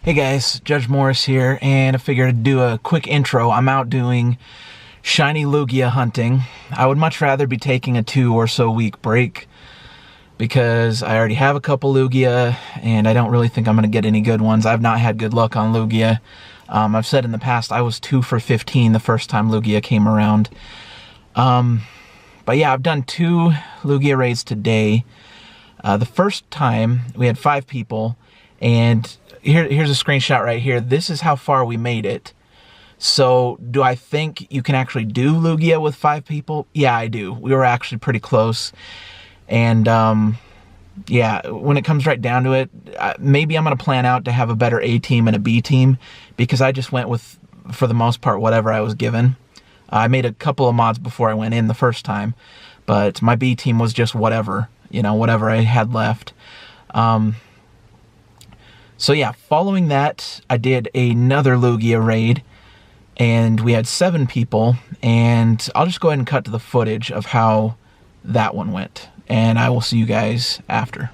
Hey guys, Judge Morris here, and I figured I'd do a quick intro. I'm out doing shiny Lugia hunting. I would much rather be taking a 2 or so week break because I already have a couple Lugia and I don't really think I'm going to get any good ones. I've not had good luck on Lugia. I've said in the past I was 2 for 15 the first time Lugia came around. But yeah, I've done 2 Lugia raids today. The first time we had 5 people, and here's a screenshot right here. This is how far we made it. So do I think you can actually do Lugia with 5 people? Yeah, I do. We were actually pretty close. And yeah, when it comes right down to it, maybe I'm going to plan out to have a better A team and a B team, because I just went with, for the most part, whatever I was given. I made a couple of mods before I went in the first time, but my B team was just whatever, whatever I had left. So yeah, following that, I did another Lugia raid, and we had 7 people, and I'll just go ahead and cut to the footage of how that one went, and I will see you guys after.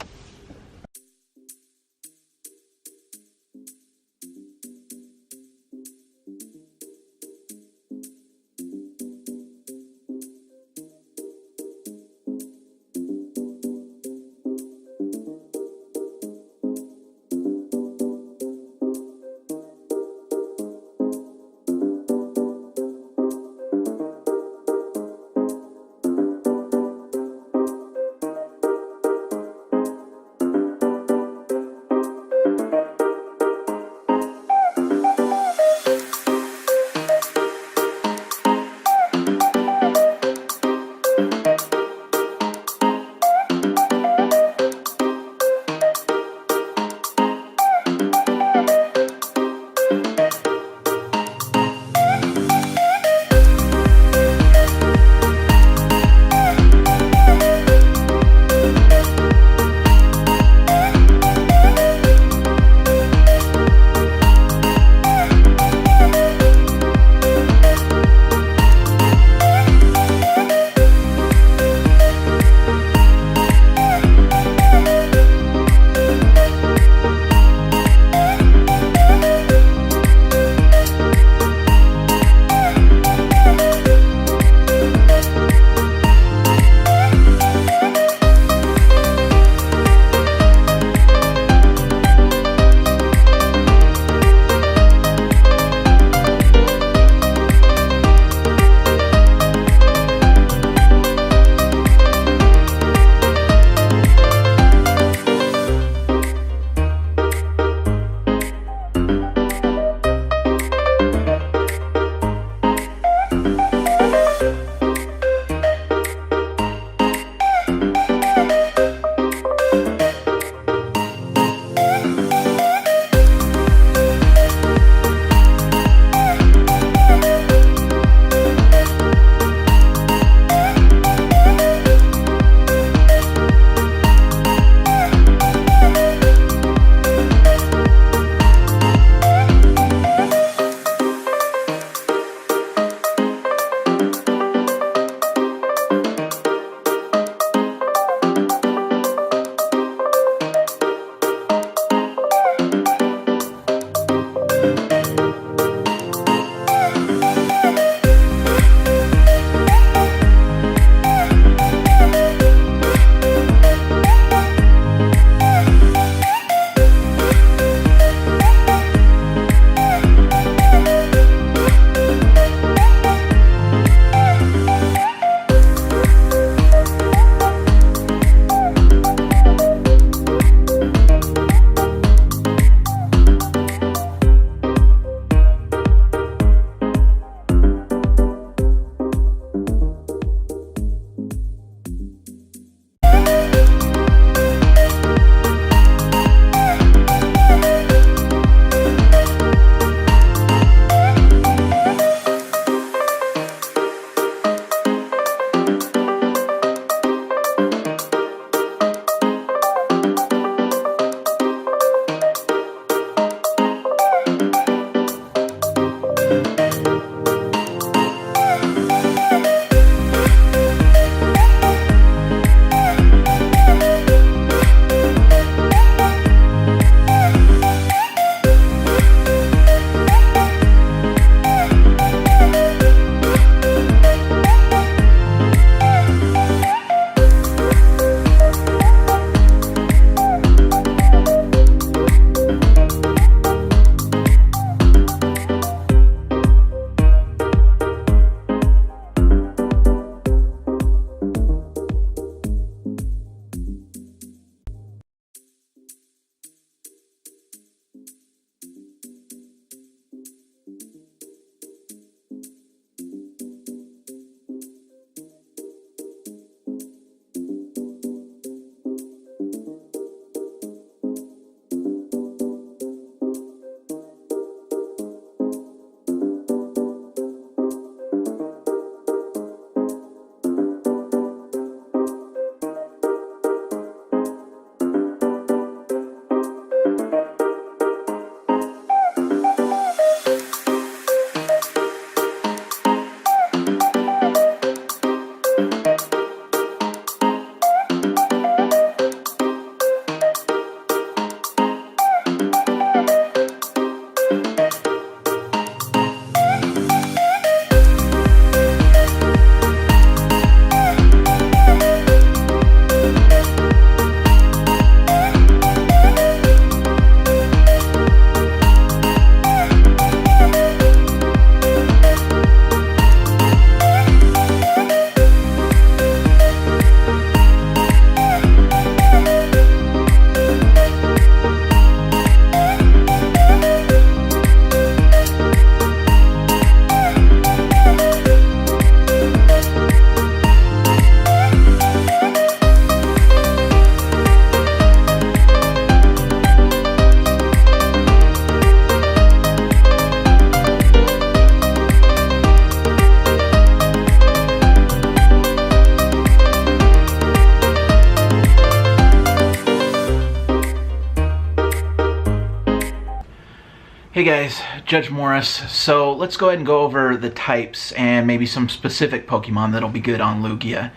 Hey guys, Judge Morris. So let's go ahead and go over the types and maybe some specific Pokemon that'll be good on Lugia.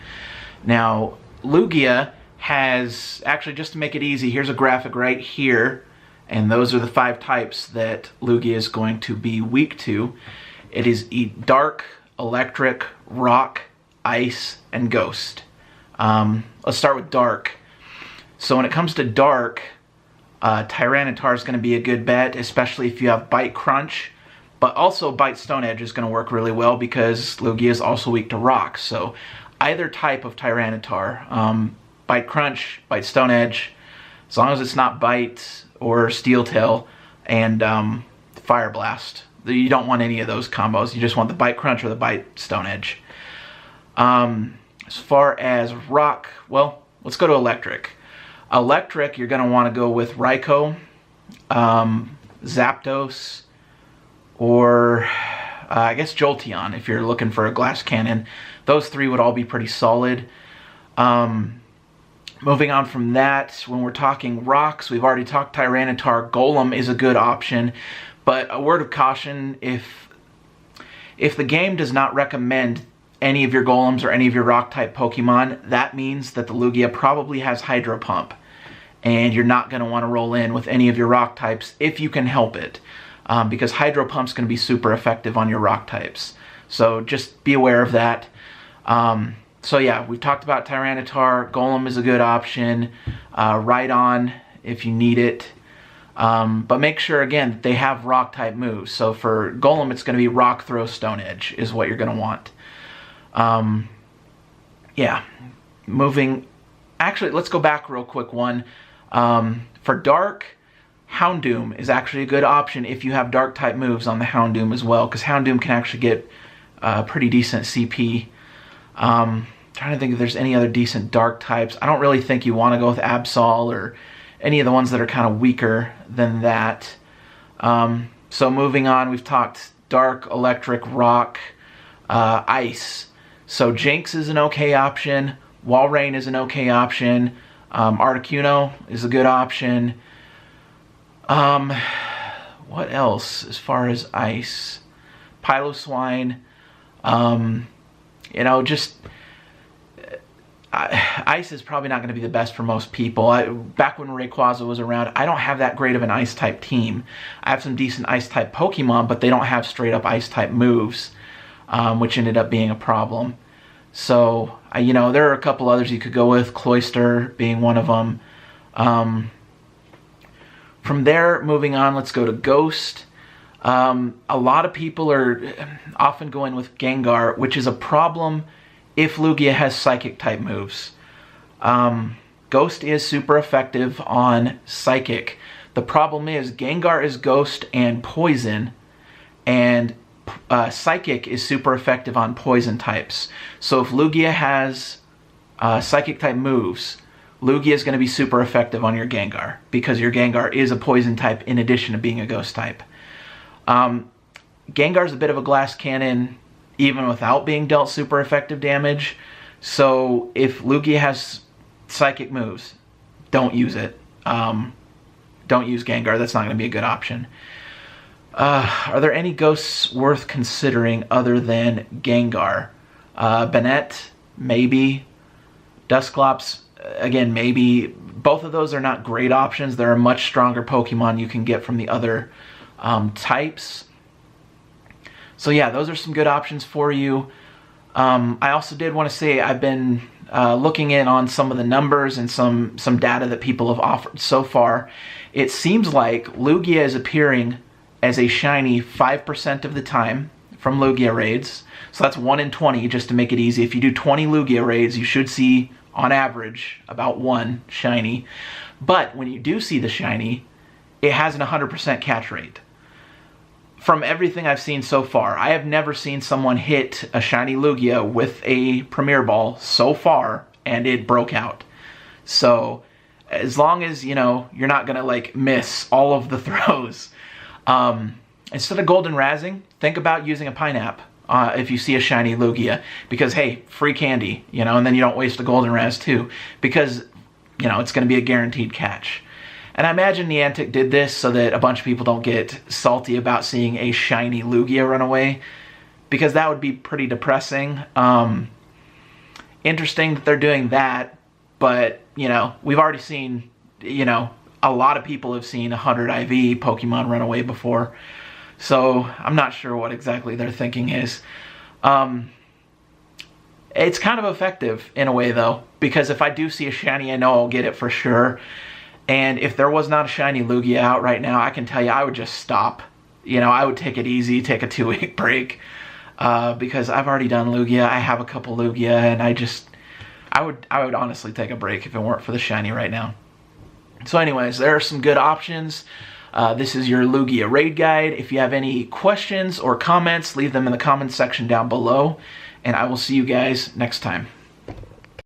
Now, Lugia has, actually just to make it easy, here's a graphic right here, and those are the 5 types that Lugia is going to be weak to. It is Dark, Electric, Rock, Ice, and Ghost. Let's start with Dark. So when it comes to Dark, Tyranitar is going to be a good bet, especially if you have Bite Crunch, but also Bite Stone Edge is going to work really well because Lugia is also weak to Rock. So either type of Tyranitar, Bite Crunch, Bite Stone Edge, as long as it's not Bite or Steel Tail and Fire Blast. You don't want any of those combos. You just want the Bite Crunch or the Bite Stone Edge. As far as Rock, well, let's go to Electric. Electric, you're going to want to go with Raikou, Zapdos, or I guess Jolteon if you're looking for a Glass Cannon. Those 3 would all be pretty solid. Moving on from that, when we're talking rocks, we've already talked Tyranitar. Golem is a good option, but a word of caution, if the game does not recommend any of your Golems or any of your Rock-type Pokemon, that means that the Lugia probably has Hydro Pump, and you're not going to want to roll in with any of your Rock types if you can help it, because Hydro Pump's going to be super effective on your Rock types. So just be aware of that. So yeah, we've talked about Tyranitar. Golem is a good option. Rhydon if you need it. But make sure, again, they have Rock-type moves. So for Golem, it's going to be Rock, Throw, Stone Edge is what you're going to want. Yeah, moving, actually, let's go back real quick one. For Dark, Houndoom is actually a good option if you have Dark-type moves on the Houndoom as well, because Houndoom can actually get pretty decent CP. Trying to think if there's any other decent Dark types. I don't really think you want to go with Absol or any of the ones that are kind of weaker than that. So moving on, we've talked Dark, Electric, Rock, Ice. So Jinx is an okay option. Walrein is an okay option. Articuno is a good option. What else as far as Ice? Piloswine. You know, just Ice is probably not going to be the best for most people. Back when Rayquaza was around, I don't have that great of an Ice-type team. I have some decent Ice-type Pokemon, but they don't have straight-up Ice-type moves, which ended up being a problem. So, you know, there are a couple others you could go with, Cloyster being one of them. From there, moving on, let's go to Ghost. A lot of people are often going with Gengar, which is a problem if Lugia has Psychic-type moves. Ghost is super effective on Psychic. The problem is Gengar is Ghost and Poison, and Psychic is super effective on Poison types. So if Lugia has Psychic-type moves, Lugia is going to be super effective on your Gengar, because your Gengar is a Poison type in addition to being a Ghost type. Gengar's a bit of a Glass Cannon even without being dealt super effective damage. So if Lugia has Psychic moves, don't use it. Don't use Gengar. That's not going to be a good option. Are there any Ghosts worth considering other than Gengar? Banette, maybe. Dusclops, again, maybe. Both of those are not great options. There are much stronger Pokemon you can get from the other types. So yeah, those are some good options for you. I also did want to say I've been looking in on some of the numbers and some data that people have offered so far. It seems like Lugia is appearing as a shiny 5% of the time from Lugia Raids. So that's 1 in 20, just to make it easy. If you do 20 Lugia Raids, you should see, on average, about 1 shiny. But when you do see the shiny, it has an 100% catch rate. From everything I've seen so far, I have never seen someone hit a shiny Lugia with a Premier Ball so far and it broke out. So as long as, you know, you're not gonna like miss all of the throws, instead of Golden Razzing, think about using a Pineapple if you see a shiny Lugia, because hey, free candy, you know, and then you don't waste a Golden Razz too, because, you know, it's gonna be a guaranteed catch. And I imagine Niantic did this so that a bunch of people don't get salty about seeing a shiny Lugia run away, because that would be pretty depressing. Interesting that they're doing that, but, you know, we've already seen, you know, a lot of people have seen 100 IV Pokemon run away before, so I'm not sure what exactly their thinking is. It's kind of effective in a way, though, because if I do see a shiny, I know I'll get it for sure. And if there was not a shiny Lugia out right now, I can tell you I would just stop. You know, I would take it easy, take a 2-week break, because I've already done Lugia. I have a couple Lugia, and I would honestly take a break if it weren't for the shiny right now. So anyways, there are some good options. This is your Lugia Raid guide. If you have any questions or comments, leave them in the comments section down below, and I will see you guys next time.